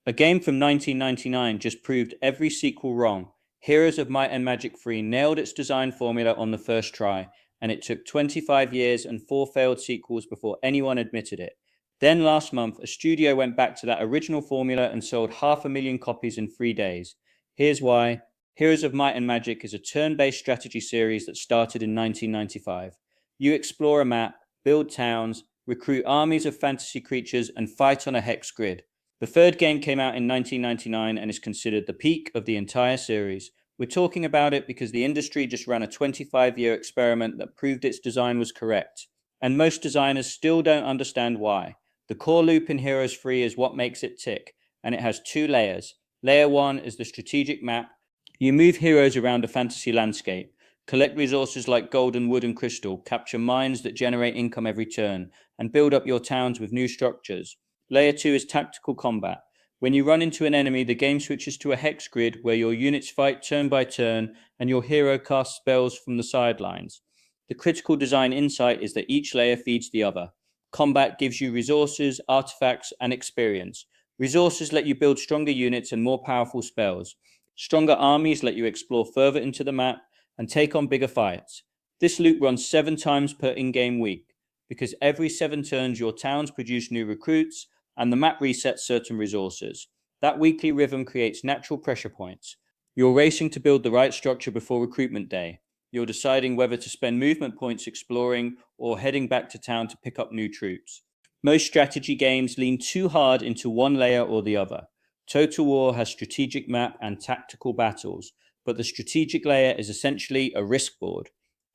A game from 1999 just proved every sequel wrong. Heroes of Might and Magic 3 nailed its design formula on the first try, and it took 25 years and 4 failed sequels before anyone admitted it. Then last month, a studio went back to that original formula and sold 500,000 copies in 3 days. Here's why. Heroes of Might and Magic is a turn-based strategy series that started in 1995. You explore a map, build towns, recruit armies of fantasy creatures, and fight on a hex grid. The third game came out in 1999 and is considered the peak of the entire series. We're talking about it because the industry just ran a 25-year experiment that proved its design was correct. And most designers still don't understand why. The core loop in Heroes 3 is what makes it tick, and it has 2 layers. Layer 1 is the strategic map. You move heroes around a fantasy landscape, collect resources like gold and wood and crystal, capture mines that generate income every turn, and build up your towns with new structures. Layer 2 is tactical combat. When you run into an enemy, the game switches to a hex grid where your units fight turn by turn and your hero casts spells from the sidelines. The critical design insight is that each layer feeds the other. Combat gives you resources, artifacts, and experience. Resources let you build stronger units and more powerful spells. Stronger armies let you explore further into the map and take on bigger fights. This loop runs 7 times per in-game week, because every 7 turns your towns produce new recruits and the map resets certain resources. That weekly rhythm creates natural pressure points. You're racing to build the right structure before recruitment day. You're deciding whether to spend movement points exploring or heading back to town to pick up new troops. Most strategy games lean too hard into one layer or the other. Total War has strategic map and tactical battles, but the strategic layer is essentially a risk board.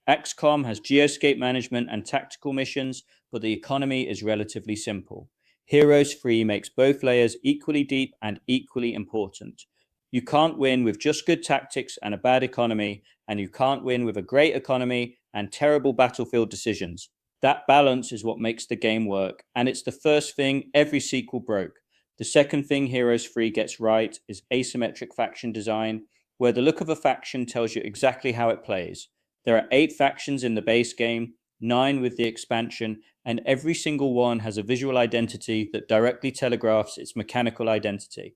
XCOM has geoscape management and tactical missions, but the economy is relatively simple. Heroes 3 makes both layers equally deep and equally important. You can't win with just good tactics and a bad economy, and you can't win with a great economy and terrible battlefield decisions. That balance is what makes the game work, and it's the first thing every sequel broke. The second thing Heroes 3 gets right is asymmetric faction design, where the look of a faction tells you exactly how it plays. There are 8 factions in the base game, 9 with the expansion, and every single one has a visual identity that directly telegraphs its mechanical identity.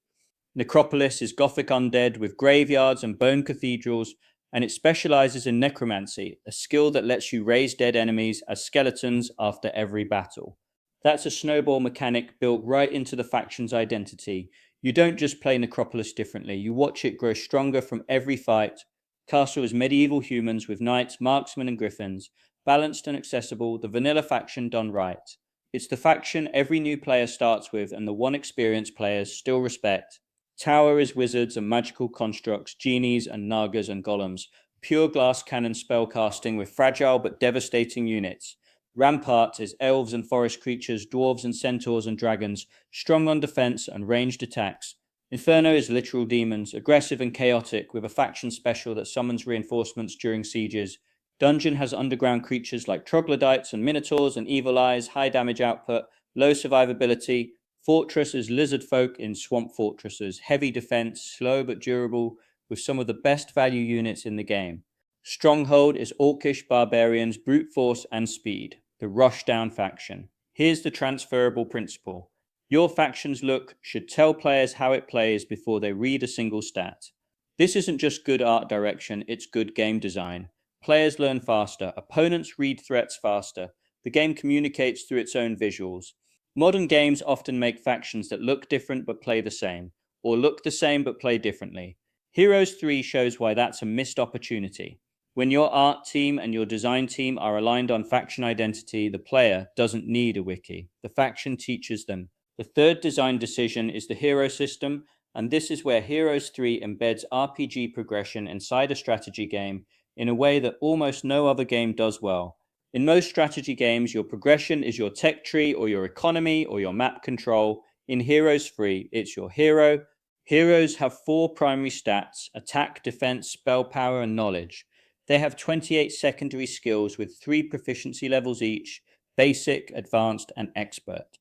Necropolis is gothic undead with graveyards and bone cathedrals, and it specializes in necromancy, a skill that lets you raise dead enemies as skeletons after every battle. That's a snowball mechanic built right into the faction's identity. You don't just play Necropolis differently, you watch it grow stronger from every fight. Castle is medieval humans with knights, marksmen, and griffins, balanced and accessible, the vanilla faction done right. It's the faction every new player starts with and the one experienced players still respect. Tower is wizards and magical constructs, genies and nagas and golems, pure glass cannon spellcasting with fragile but devastating units. Rampart is elves and forest creatures, dwarves and centaurs and dragons, strong on defense and ranged attacks. Inferno is literal demons, aggressive and chaotic, with a faction special that summons reinforcements during sieges. Dungeon has underground creatures like troglodytes and minotaurs and evil eyes, high damage output, low survivability. Fortress is lizard folk in swamp fortresses, heavy defense, slow but durable, with some of the best value units in the game. Stronghold is orcish barbarians, brute force and speed, the rushdown faction. Here's the transferable principle. Your faction's look should tell players how it plays before they read a single stat. This isn't just good art direction, it's good game design. Players learn faster, opponents read threats faster, the game communicates through its own visuals. Modern games often make factions that look different but play the same, or look the same but play differently. Heroes 3 shows why that's a missed opportunity. When your art team and your design team are aligned on faction identity, the player doesn't need a wiki. The faction teaches them. The third design decision is the hero system, and this is where Heroes 3 embeds RPG progression inside a strategy game in a way that almost no other game does well. In most strategy games, your progression is your tech tree or your economy or your map control. In Heroes 3, it's your hero. Heroes have 4 primary stats: attack, defense, spell power, and knowledge. They have 28 secondary skills with 3 proficiency levels each: basic, advanced, and expert.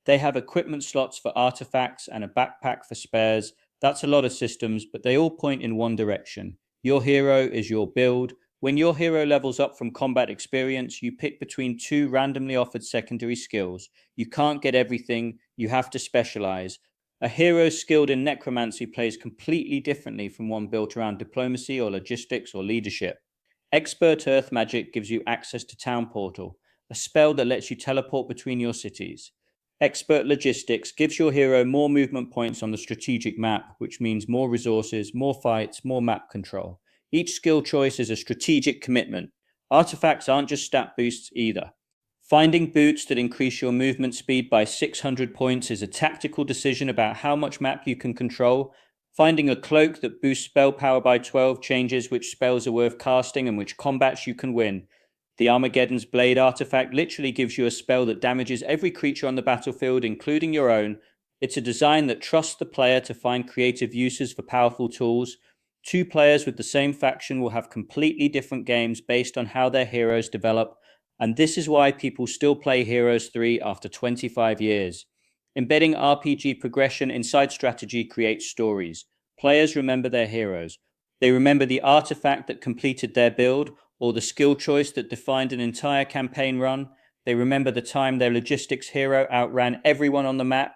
They have equipment slots for artifacts and a backpack for spares. That's a lot of systems, but they all point in one direction. Your hero is your build. When your hero levels up from combat experience, you pick between 2 randomly offered secondary skills. You can't get everything, you have to specialize. A hero skilled in necromancy plays completely differently from one built around diplomacy or logistics or leadership. Expert Earth Magic gives you access to Town Portal, a spell that lets you teleport between your cities. Expert Logistics gives your hero more movement points on the strategic map, which means more resources, more fights, more map control. Each skill choice is a strategic commitment. Artifacts aren't just stat boosts either. Finding boots that increase your movement speed by 600 points is a tactical decision about how much map you can control. Finding a cloak that boosts spell power by 12 changes which spells are worth casting and which combats you can win. The Armageddon's Blade artifact literally gives you a spell that damages every creature on the battlefield, including your own. It's a design that trusts the player to find creative uses for powerful tools. Two players with the same faction will have completely different games based on how their heroes develop. And this is why people still play Heroes 3 after 25 years. Embedding RPG progression inside strategy creates stories. Players remember their heroes. They remember the artifact that completed their build, or the skill choice that defined an entire campaign run. They remember the time their logistics hero outran everyone on the map.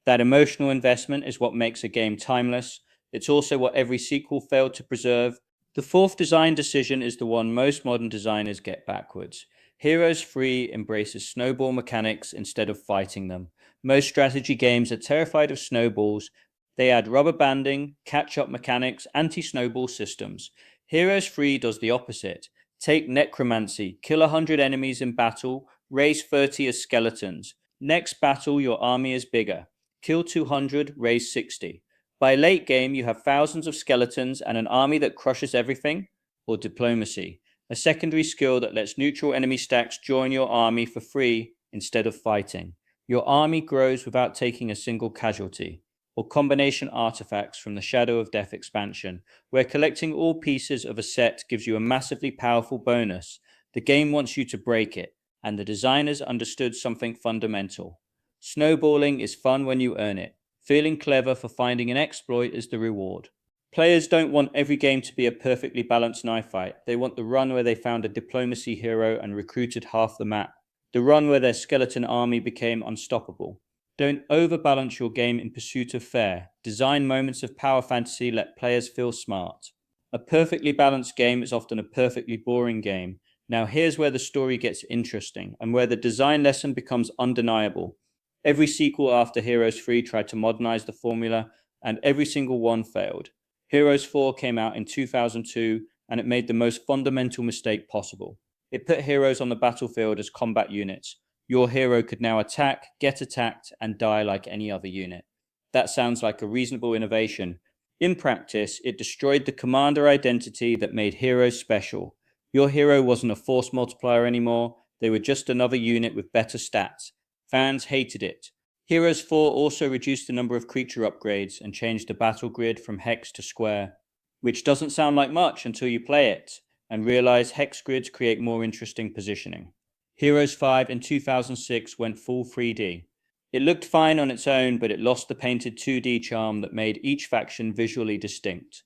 That emotional investment is what makes a game timeless. It's also what every sequel failed to preserve. The fourth design decision is the one most modern designers get backwards. Heroes 3 embraces snowball mechanics instead of fighting them. Most strategy games are terrified of snowballs. They add rubber banding, catch-up mechanics, anti-snowball systems. Heroes 3 does the opposite. Take Necromancy, kill 100 enemies in battle, raise 30 as skeletons. Next battle, your army is bigger. Kill 200, raise 60. By late game, you have thousands of skeletons and an army that crushes everything. Or Diplomacy, a secondary skill that lets neutral enemy stacks join your army for free instead of fighting. Your army grows without taking a single casualty. Or Combination Artifacts from the Shadow of Death expansion, where collecting all pieces of a set gives you a massively powerful bonus. The game wants you to break it, and the designers understood something fundamental. Snowballing is fun when you earn it. Feeling clever for finding an exploit is the reward. Players don't want every game to be a perfectly balanced knife fight. They want the run where they found a diplomacy hero and recruited half the map. The run where their skeleton army became unstoppable. Don't overbalance your game in pursuit of fair. Design moments of power fantasy, let players feel smart. A perfectly balanced game is often a perfectly boring game. Now here's where the story gets interesting, and where the design lesson becomes undeniable. Every sequel after Heroes 3 tried to modernize the formula, and every single one failed. Heroes 4 came out in 2002, and it made the most fundamental mistake possible. It put heroes on the battlefield as combat units. Your hero could now attack, get attacked, and die like any other unit. That sounds like a reasonable innovation. In practice, it destroyed the commander identity that made heroes special. Your hero wasn't a force multiplier anymore, they were just another unit with better stats. Fans hated it. Heroes 4 also reduced the number of creature upgrades and changed the battle grid from hex to square, which doesn't sound like much until you play it and realize hex grids create more interesting positioning. Heroes 5 in 2006 went full 3D. It looked fine on its own, but it lost the painted 2D charm that made each faction visually distinct.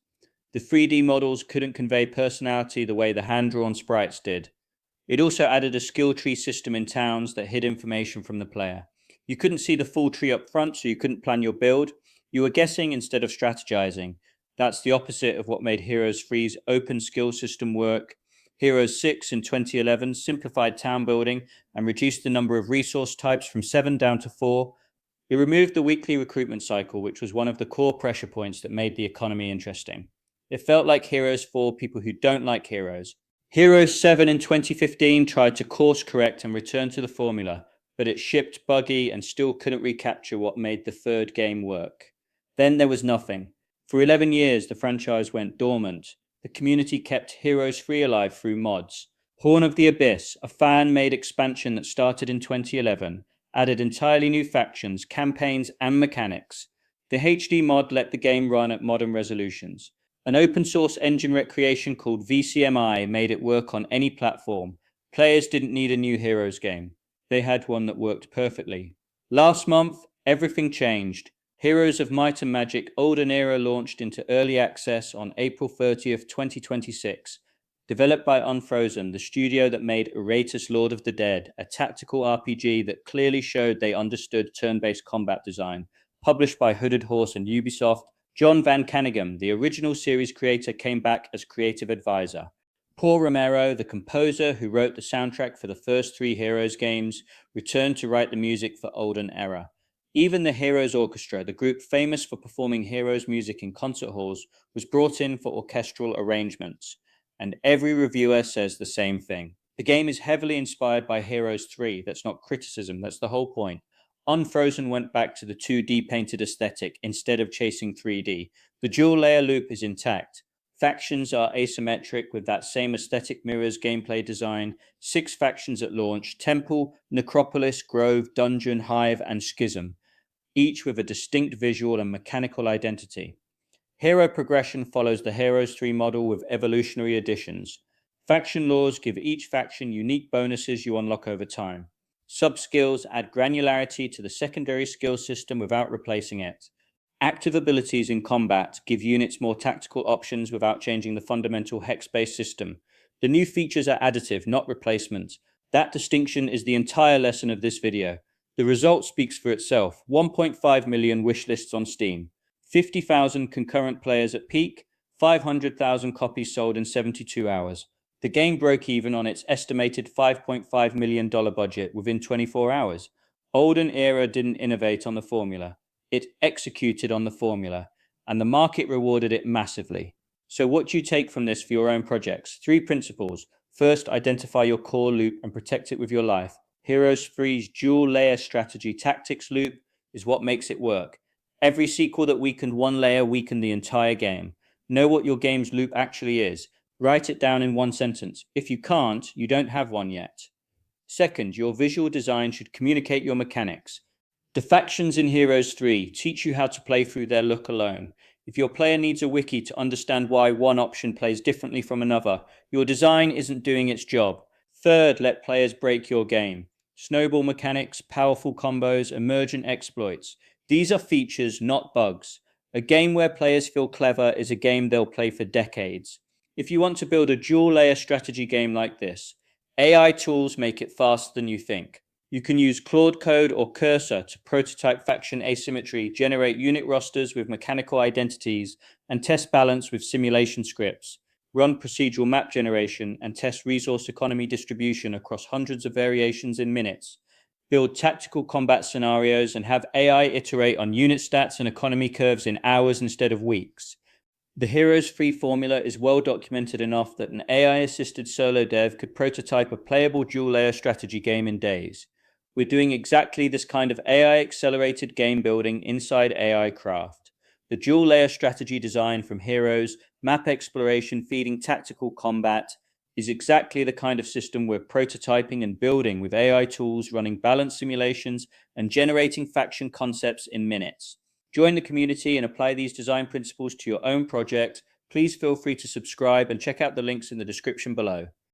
The 3D models couldn't convey personality the way the hand-drawn sprites did. It also added a skill tree system in towns that hid information from the player. You couldn't see the full tree up front, so you couldn't plan your build. You were guessing instead of strategizing. That's the opposite of what made Heroes 3's open skill system work. Heroes 6 in 2011 simplified town building and reduced the number of resource types from 7 down to 4. It removed the weekly recruitment cycle, which was one of the core pressure points that made the economy interesting. It felt like Heroes for people who don't like heroes. Heroes 7 in 2015 tried to course correct and return to the formula, but it shipped buggy and still couldn't recapture what made the third game work. Then there was nothing. For 11 years, the franchise went dormant. The community kept Heroes 3 alive through mods. Horn of the Abyss, a fan-made expansion that started in 2011, added entirely new factions, campaigns, and mechanics. The HD mod let the game run at modern resolutions. An open-source engine recreation called VCMI made it work on any platform. Players didn't need a new Heroes game. They had one that worked perfectly. Last month, everything changed. Heroes of Might and Magic Olden Era launched into early access on April 30th, 2026. Developed by Unfrozen, the studio that made Eratus Lord of the Dead, a tactical RPG that clearly showed they understood turn-based combat design. published by Hooded Horse and Ubisoft. John Van Caneghem, the original series creator, came back as creative advisor. Paul Romero, the composer who wrote the soundtrack for the first 3 Heroes games, returned to write the music for Olden Era. Even the Heroes Orchestra, the group famous for performing Heroes music in concert halls, was brought in for orchestral arrangements. And every reviewer says the same thing. The game is heavily inspired by Heroes 3. That's not criticism, that's the whole point. Unfrozen went back to the 2D painted aesthetic instead of chasing 3D. The dual layer loop is intact. Factions are asymmetric with that same aesthetic mirrors gameplay design. 6 factions at launch: Temple, Necropolis, Grove, Dungeon, Hive, and Schism, each with a distinct visual and mechanical identity. Hero progression follows the Heroes 3 model with evolutionary additions. Faction laws give each faction unique bonuses you unlock over time. Sub-skills add granularity to the secondary skill system without replacing it. Active abilities in combat give units more tactical options without changing the fundamental hex-based system. The new features are additive, not replacement. That distinction is the entire lesson of this video. The result speaks for itself. 1.5 million wishlists on Steam, 50,000 concurrent players at peak, 500,000 copies sold in 72 hours. The game broke even on its estimated $5.5 million budget within 24 hours. Olden Era didn't innovate on the formula. It executed on the formula, and the market rewarded it massively. So what do you take from this for your own projects? 3 principles. First, identify your core loop and protect it with your life. Heroes 3's dual layer strategy tactics loop is what makes it work. Every sequel that weakened one layer weakened the entire game. Know what your game's loop actually is. Write it down in 1 sentence. If you can't, you don't have one yet. Second, your visual design should communicate your mechanics. The factions in Heroes 3 teach you how to play through their look alone. If your player needs a wiki to understand why one option plays differently from another, your design isn't doing its job. Third, let players break your game. Snowball mechanics, powerful combos, emergent exploits. These are features, not bugs. A game where players feel clever is a game they'll play for decades. If you want to build a dual layer strategy game like this, AI tools make it faster than you think. You can use Claude Code or Cursor to prototype faction asymmetry, generate unit rosters with mechanical identities, and test balance with simulation scripts. Run procedural map generation and test resource economy distribution across hundreds of variations in minutes. Build tactical combat scenarios and have AI iterate on unit stats and economy curves in hours instead of weeks. The Heroes 3 formula is well documented enough that an AI-assisted solo dev could prototype a playable dual-layer strategy game in days. We're doing exactly this kind of AI-accelerated game building inside AI Craft. The dual-layer strategy design from Heroes, map exploration feeding tactical combat, is exactly the kind of system we're prototyping and building with AI tools running balance simulations and generating faction concepts in minutes. Join the community and apply these design principles to your own project. Please feel free to subscribe and check out the links in the description below.